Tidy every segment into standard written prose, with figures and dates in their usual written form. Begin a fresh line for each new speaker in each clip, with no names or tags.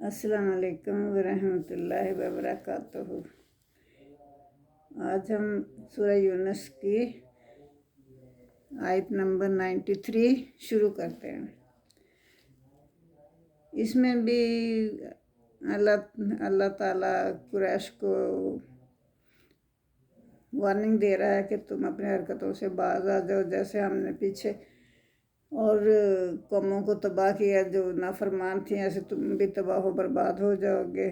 السلام علیکم ورحمۃ اللہ وبرکاتہ۔ آج ہم سورہ یونس کی آیت نمبر 93 شروع کرتے ہیں۔ اس میں بھی اللہ تعالیٰ قریش کو وارننگ دے رہا ہے کہ تم اپنے حرکتوں سے باز آ جاؤ، جیسے ہم نے پیچھے اور قوموں کو تباہ کیا جو نافرمان تھیں، ایسے تم بھی تباہ و برباد ہو جاؤ گے۔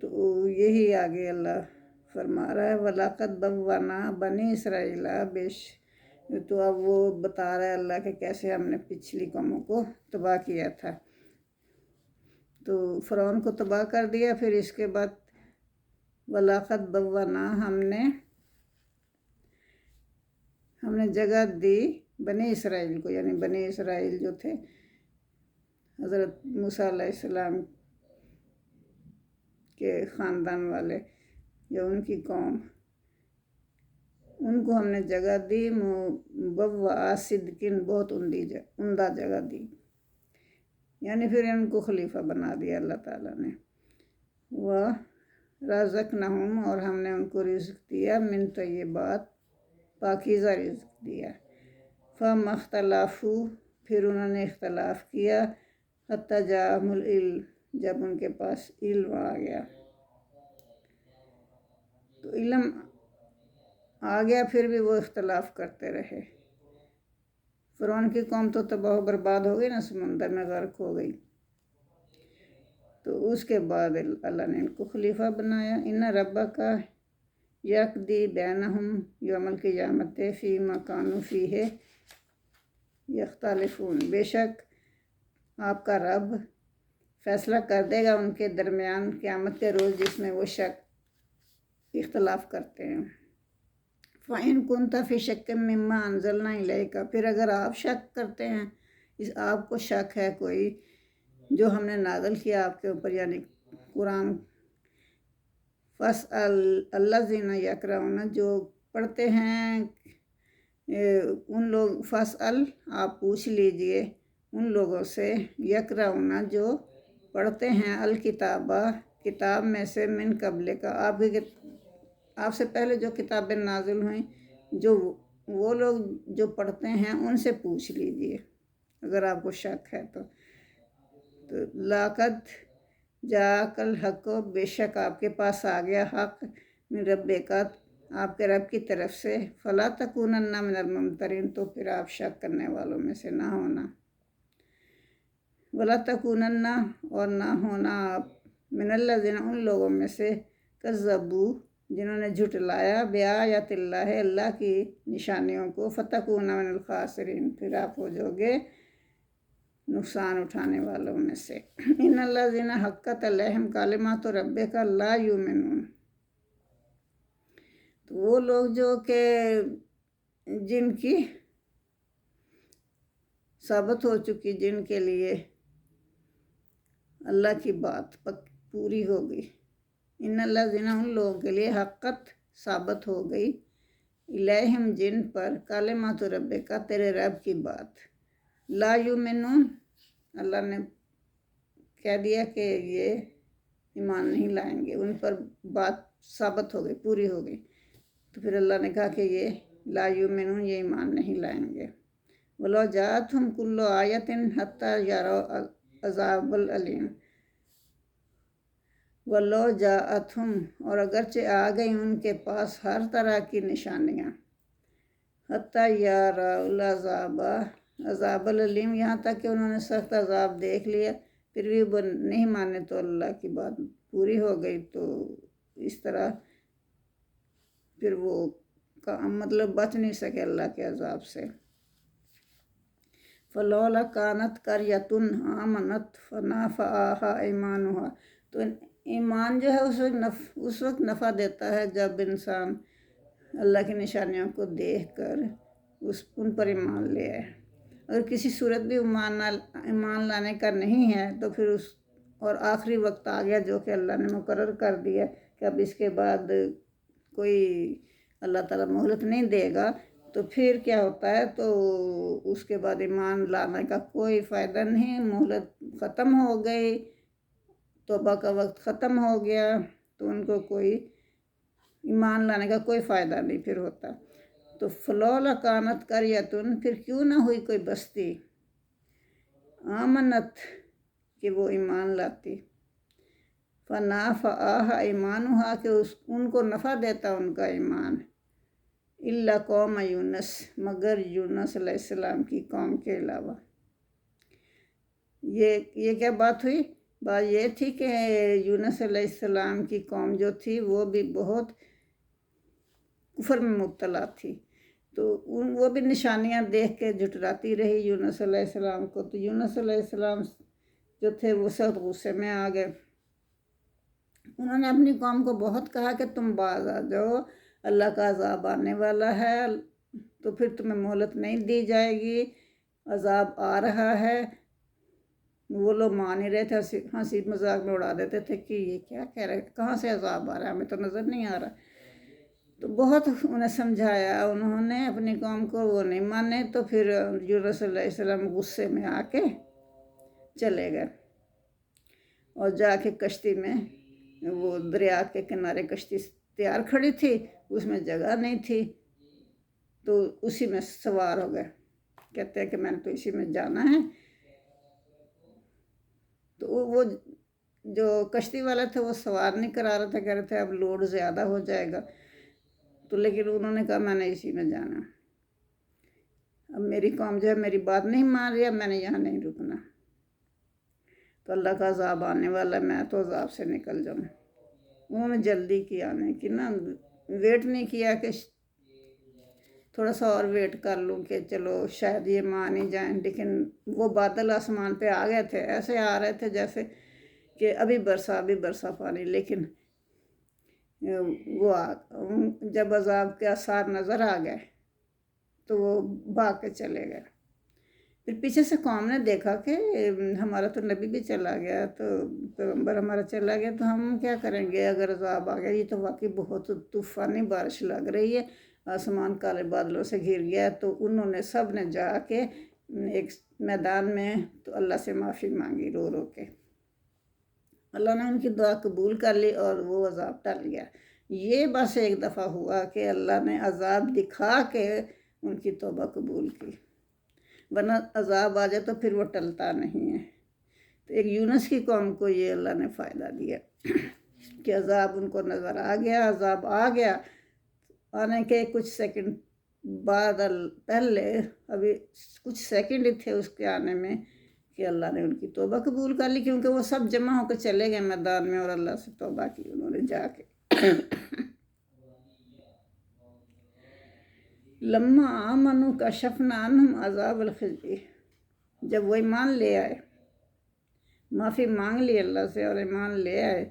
تو یہی آگے اللہ فرما رہا ہے، وَلَقَدْ بَوَّأْنَا بَنِي إِسْرَائِيلَ۔ تو اب وہ بتا رہا ہے اللہ کہ کیسے ہم نے پچھلی قوموں کو تباہ کیا تھا۔ تو فرعون کو تباہ کر دیا، پھر اس کے بعد وَلَقَدْ بَوَّأْنَا ہم نے جگہ دی بنی اسرائیل کو، یعنی بنی اسرائیل جو تھے حضرت موسیٰ علیہ السلام کے خاندان والے یا ان کی قوم، ان کو ہم نے جگہ دی مبوّعَ صدق، بہت عمدہ جگہ دی، یعنی پھر ان کو خلیفہ بنا دیا اللہ تعالیٰ نے۔ وَرَزَقْنَاهُمْ، اور ہم نے ان کو رزق دیا، من طیبات، پاکیزہ رزق دیا۔ فَمَا اخْتَلَفُوا، پھر انہوں نے اختلاف کیا، حَتَّىٰ جَاءَهُمُ الْعِلْمُ، جب ان کے پاس علم آ گیا۔ تو علم آ گیا پھر بھی وہ اختلاف کرتے رہے۔ فرعون کی قوم تو تباہ و برباد ہو گئی نا، سمندر میں غرق ہو گئی۔ تو اس کے بعد اللہ نے ان کو خلیفہ بنایا۔ ان ربک یقضی بینہم یوم القیامۃ فیما کانوا فیہ یختلفون، بے شک آپ کا رب فیصلہ کر دے گا ان کے درمیان قیامت کے روز جس میں وہ اختلاف کرتے ہیں۔ فَإِن كُنتَ فِي شَكٍّ مِّمَّا أَنزَلْنَا إِلَيْكَ، پھر اگر آپ شک کرتے ہیں، آپ کو شک ہے کوئی جو ہم نے نازل کیا آپ کے اوپر، یعنی قرآن، فَاسْأَلِ الَّذِينَ يَقْرَؤُونَ، جو پڑھتے ہیں ان لوگ، فَاسْأَلْ، آپ پوچھ لیجئے ان لوگوں سے، يَقْرَؤُونَ، جو پڑھتے ہیں، الکتابہ، کتاب میں سے، من قبل کا، آپ سے پہلے جو کتابیں نازل ہوئیں، جو وہ لوگ جو پڑھتے ہیں ان سے پوچھ لیجئے اگر آپ کو شک ہے تو۔ لَقَدْ جَاءَكَ الْحَقُّ، بے شک آپ کے پاس آ گیا حق، من ربک، آپ کے رب کی طرف سے، فَلَا تَكُونَنَّ مِنَ الْمُمْتَرِينَ، تو پھر آپ شک کرنے والوں میں سے نہ ہونا۔ وَلَا تَكُونَنَّ، اور نہ ہونا آپ، من الذین، ان لوگوں میں سے، کذبوا، جنہوں نے جھٹلایا، بآیات اللہ، اللہ کی نشانیوں کو، فَتَكُونَ مِنَ الْخَاسِرِينَ، پھر آپ ہو جاؤ گے نقصان اٹھانے والوں میں سے۔ ان الذین حقت علیہم کلمات ربک لا یؤمنون، تو وہ لوگ جو کہ جن کی ثابت ہو چکی، جن کے لیے اللہ کی بات پوری ہو گئی، ان الذین، ان لوگوں کے لیے، حقت، ثابت ہو گئی، علیہم، جن پر، کلمات ربک، تیرے رب کی بات، لا یؤمنون، اللہ نے کہہ دیا کہ یہ ایمان نہیں لائیں گے، ان پر بات ثابت ہو گئی، پوری ہو گئی، تو پھر اللہ نے کہا کہ یہ لا یؤمنون، یہ ایمان نہیں لائیں گے۔ وَلَوْ جَاءَتْهُمْ كُلُّ آیَةٍ حَتَّىٰ يَرَوْا الْعَذَابَ الْأَلِیمَ۔ وَلَوْ جَاءَتْهُمْ، اور اگرچہ آ گئی ان کے پاس ہر طرح کی نشانیاں، حَتَّىٰ يَرَوْا الْعَذَابَ، عذاب العلیم، یہاں تک کہ انہوں نے سخت عذاب دیکھ لیا، پھر بھی وہ نہیں مانے، تو اللہ کی بات پوری ہو گئی، تو اس طرح پھر وہ مطلب بچ نہیں سکے اللہ کے عذاب سے۔ فَلَوْلَا كَانَتْ قَرْيَةٌ آمَنَتْ فَنَفَعَهَا إِيمَانُهَا، تو ایمان جو ہے اس وقت نفع دیتا ہے جب انسان اللہ کی نشانیوں کو دیکھ کر ان پر ایمان لے آئے۔ اگر کسی صورت بھی ایمان لانے کا نہیں ہے تو پھر اور آخری وقت آ گیا جو کہ اللہ نے مقرر کر دیا کہ اب اس کے بعد کوئی اللہ تعالیٰ مہلت نہیں دے گا، تو پھر کیا ہوتا ہے، تو اس کے بعد ایمان لانے کا کوئی فائدہ نہیں، مہلت ختم ہو گئی، توبہ کا وقت ختم ہو گیا تو ان کو کوئی ایمان لانے کا کوئی فائدہ نہیں پھر ہوتا۔ تو فلولا کانت قریۃ، پھر کیوں نہ ہوئی کوئی بستی، آمنت کہ وہ ایمان لاتی، فنافعہا ایمانہا کہ ان کو نفع دیتا ان کا ایمان، الا قوم یونس مگر یونس علیہ السلام کی قوم کے علاوہ۔ یہ کیا بات ہوئی؟ بات یہ تھی کہ یونس علیہ السلام کی قوم جو تھی وہ بھی بہت کفر میں مبتلا تھی، تو وہ بھی نشانیاں دیکھ کے جھٹلاتی رہی یونس علیہ السلام کو، تو یونس علیہ السلام جو تھے وہ سخت غصے میں آ گئے۔ انہوں نے اپنی قوم کو بہت کہا کہ تم باز آ جاؤ، اللہ کا عذاب آنے والا ہے، تو پھر تمہیں مہلت نہیں دی جائے گی، عذاب آ رہا ہے۔ وہ لوگ مان ہی رہے تھے، ہنسی مذاق میں اڑا دیتے تھے کہ یہ کیا کہہ رہے، کہاں سے عذاب آ رہا ہے، ہمیں تو نظر نہیں آ رہا۔ تو بہت انہیں سمجھایا انہوں نے اپنی قوم کو، وہ نہیں مانے، تو پھر یونس علیہ السلام غصے میں آ کے چلے گئے، اور جا کے کشتی میں، وہ دریا کے کنارے کشتی تیار کھڑی تھی، اس میں جگہ نہیں تھی، تو اسی میں سوار ہو گئے، کہتے ہیں کہ میں نے تو اسی میں جانا ہے۔ تو وہ جو کشتی والا تھا وہ سوار نہیں کرا رہا تھا، کہہ رہے تھے اب لوڈ زیادہ ہو جائے گا، تو لیکن انہوں نے کہا میں نے اسی میں جانا، اب میری قوم جو ہے میری بات نہیں مان رہی، اب میں نے یہاں نہیں رکنا، تو اللہ کا عذاب آنے والا ہے، میں تو عذاب سے نکل جاؤں۔ انہوں نے جلدی کی آنے کی، نا ویٹ نہیں کیا کہ تھوڑا سا اور ویٹ کر لوں کہ چلو شاید یہ مان ہی جائیں، لیکن وہ بادل آسمان پہ آ گئے تھے، ایسے آ رہے تھے جیسے کہ ابھی برسا پانی، لیکن وہ جب عذاب کے آثار نظر آ گئے تو وہ بھاگ کے چلے گئے۔ پھر پیچھے سے قوم نے دیکھا کہ ہمارا تو نبی بھی چلا گیا، تو پیغمبر ہمارا چلا گیا، تو ہم کیا کریں گے اگر عذاب آ گیا، یہ تو واقعی بہت طوفانی بارش لگ رہی ہے، آسمان کالے بادلوں سے گھر گیا ہے۔ تو انہوں نے سب نے جا کے ایک میدان میں تو اللہ سے معافی مانگی رو رو کے، اللہ نے ان کی دعا قبول کر لی اور وہ عذاب ٹل گیا۔ یہ بس ایک دفعہ ہوا کہ اللہ نے عذاب دکھا کے ان کی توبہ قبول کی، ورنہ عذاب آ جائے تو پھر وہ ٹلتا نہیں ہے۔ تو ایک یونس کی قوم کو یہ اللہ نے فائدہ دیا کہ عذاب ان کو نظر آ گیا، عذاب آ گیا، آنے کے کچھ سیکنڈ بعد پہلے ابھی کچھ سیکنڈ ہی تھے اس کے آنے میں کہ اللہ نے ان کی توبہ قبول کر لی، کیونکہ وہ سب جمع ہو کے چلے گئے میدان میں اور اللہ سے توبہ کی انہوں نے جا کے۔ لما آمنوا کشفنا عنہم عذاب الخزی، جب وہ ایمان لے آئے، معافی مانگ لی اللہ سے اور ایمان لے آئے،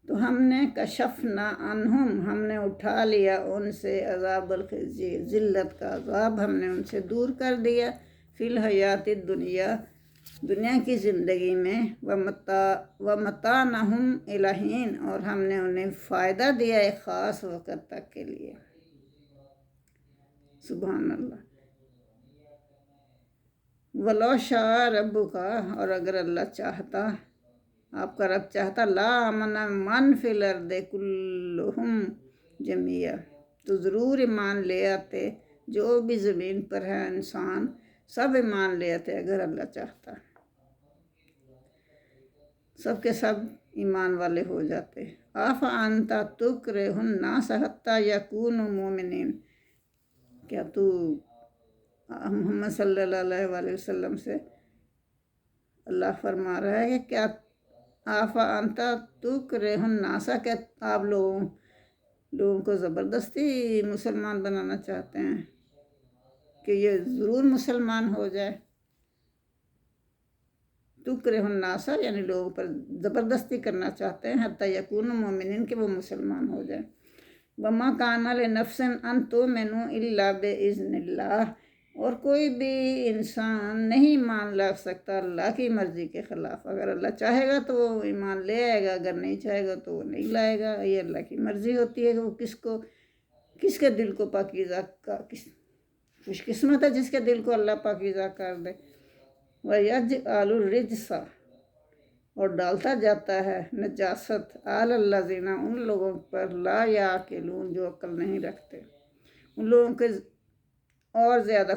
تو ہم نے کشفنا عنہم، ہم نے اٹھا لیا ان سے عذاب الخزی، ذلت کا عذاب ہم نے ان سے دور کر دیا، فی الحیات الدنیا، دنیا کی زندگی میں، ومتعناہم الی حین، اور ہم نے انہیں فائدہ دیا ایک خاص وقت تک کے لیے۔ سبحان اللہ۔ وَلَوْ شَاءَ رَبُّكَ، اور اگر اللہ چاہتا، آپ کا رب چاہتا، لا آمن من فی الارض کلہم جمیعا، تو ضرور ایمان لے آتے جو بھی زمین پر ہے انسان، سب ایمان لے آتے اگر اللہ چاہتا، سب کے سب ایمان والے ہو جاتے۔ آفَأَنْتَ تُکْرِہُ النَّاسَ حَتَّىٰ یَکُونُوا مُؤْمِنِینَ، کیا تو محمد صلی اللہ علیہ وآلہ وسلم سے اللہ فرما رہا ہے کہ کیا آفَأَنْتَ تُکْرِہُ النَّاسَ، کہ آپ لوگوں کو زبردستی مسلمان بنانا چاہتے ہیں کہ یہ ضرور مسلمان ہو جائے۔ تُکْرِہُ النَّاسَ یعنی لوگوں پر زبردستی کرنا چاہتے ہیں، حتیٰ یکونوا مؤمنین کہ وہ مسلمان ہو جائیں۔ وَمَا كَانَ لِنَفْسٍ أَن تُؤْمِنَ إِلَّا بِإِذْنِ اللَّهِ، اور کوئی بھی انسان نہیں ایمان لا سکتا اللہ کی مرضی کے خلاف، اگر اللہ چاہے گا تو وہ ایمان لے آئے گا، اگر نہیں چاہے گا تو وہ نہیں لائے گا۔ یہ اللہ کی مرضی ہوتی ہے کہ وہ کس کے دل کو پاکیزہ خوش قسمت ہے جس کے دل کو اللہ پاکیزہ کر دے۔ وَيَجْعَلُ الرِّجْسَ، اور ڈالتا جاتا ہے نجاست علی الذین ان لوگوں پر لا یعقلون جو عقل نہیں رکھتے، ان لوگوں کے اور زیادہ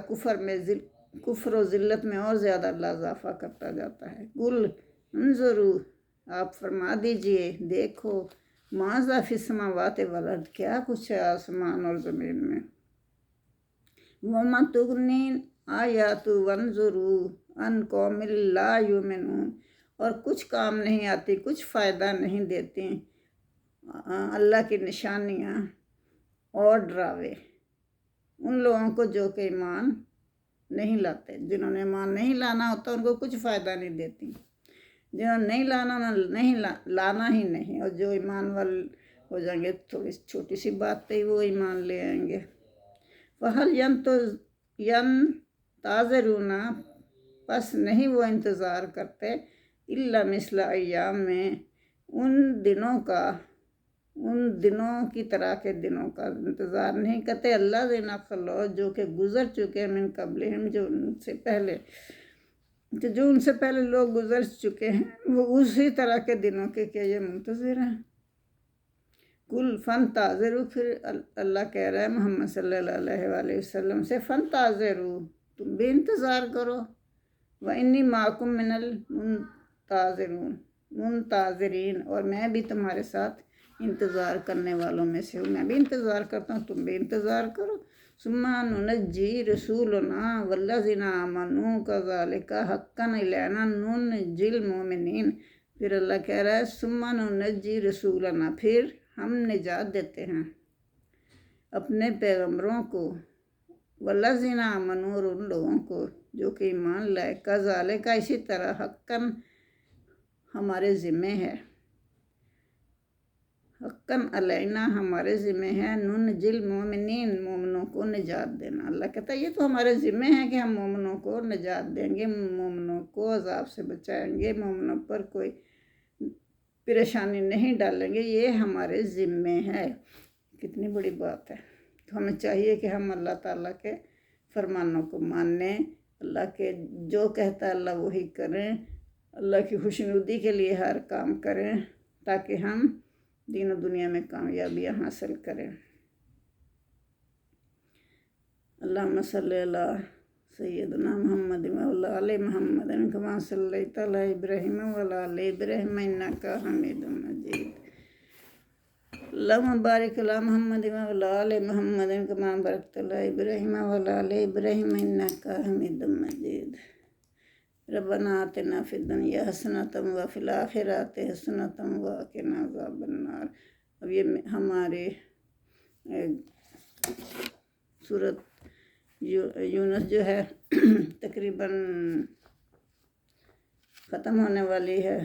کفر و ذلت میں اور زیادہ اللہ اضافہ کرتا جاتا ہے۔ قل انظروا، آپ فرما دیجئے دیکھو، ماذا فی السماوات والارض، کیا کچھ ہے آسمان اور زمین میں، وما تغنی آیات وانظروا عن قوم لا یؤمنون، اور کچھ کام نہیں آتی، کچھ فائدہ نہیں دیتی اللہ کی نشانیاں اور ڈراوے ان لوگوں کو جو کہ ایمان نہیں لاتے۔ جنہوں نے ایمان نہیں لانا ہوتا ان کو کچھ فائدہ نہیں دیتی، جنہوں نے نہیں لانا ہی نہیں، اور جو ایمان والے ہو جائیں گے تھوڑی چھوٹی سی بات پہ ہی وہ ایمان لے آئیں گے۔ فَهَلْ يَنْتَظِرُونَ، پس نہیں وہ انتظار کرتے، إِلَّا مِثْلَ ایام میں ان دنوں کی طرح کے دنوں کا انتظار نہیں کرتے، الذین خلو، جو کہ گزر چکے، من قبلہم، جو ان سے پہلے لوگ گزر چکے ہیں، وہ اسی طرح کے دنوں کے کہ یہ منتظر ہیں۔ کل فانتظروا، پھر اللہ کہہ رہا ہے محمد صلی اللہ علیہ وآلہ وسلم سے، فانتظروا، تم بھی انتظار کرو، وانی معکم من المنتظرین، اور میں بھی تمہارے ساتھ انتظار کرنے والوں میں سے ہوں، میں بھی انتظار کرتا ہوں، تم بھی انتظار کرو۔ ثم ننجی رسولنا والذین آمنوا کذالک حقا علینا ننجی المؤمنین، پھر اللہ کہہ رہا ہے ثم ننجی رسولنا، پھر ہم نجات دیتے ہیں اپنے پیغمبروں کو، والذین آمنوا، اور ان لوگوں کو جو کہ ایمان لائے، کذالک، اسی طرح، حقا ہمارے ذمہ ہے، حقاً علینا ہمارے ذمہ ہے، ننجی المؤمنین، مومنوں کو نجات دینا۔ اللہ کہتا ہے یہ تو ہمارے ذمہ ہے کہ ہم مومنوں کو نجات دیں گے، مومنوں کو عذاب سے بچائیں گے، مومنوں پر کوئی پریشانی نہیں ڈالیں گے، یہ ہمارے ذمہ ہے۔ کتنی بڑی بات ہے۔ تو ہمیں چاہیے کہ ہم اللہ تعالیٰ کے فرمانوں کو مانیں، اللہ کے جو کہتا ہے اللہ وہی کریں، اللہ کی خوشنودی کے لیے ہر کام کریں، تاکہ ہم دین و دنیا میں کامیابیاں حاصل کریں۔ اللہم صلی علی سیدنا محمد وعلی آل محمد کما صلیت علی ابراہیم وعلی آل ابراہیم انک حمید مجید۔ اللہم بارک علی محمد وعلی آل محمد کما بارکت علی ابراہیم وعلی آل ابراہیم انک حمید مجید۔ ربنا آتنا فی الدنیا حسنۃ وفی الآخرۃ حسنۃ وقنا عذاب النار۔ اب یہ ہمارے سورۃ یونس جو ہے تقریباً ختم ہونے والی ہے،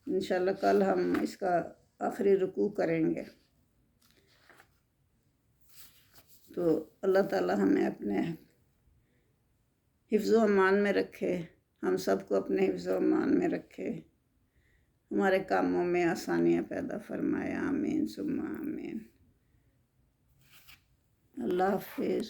انشاءاللہ کل ہم اس کا آخری رکوع کریں گے۔ تو اللہ تعالیٰ ہمیں اپنے حفظ و امان میں رکھے، ہم سب کو اپنے حفظ و امان میں رکھے، ہمارے کاموں میں آسانیاں پیدا فرمائے، آمین ثم آمین۔ اللہ حافظ۔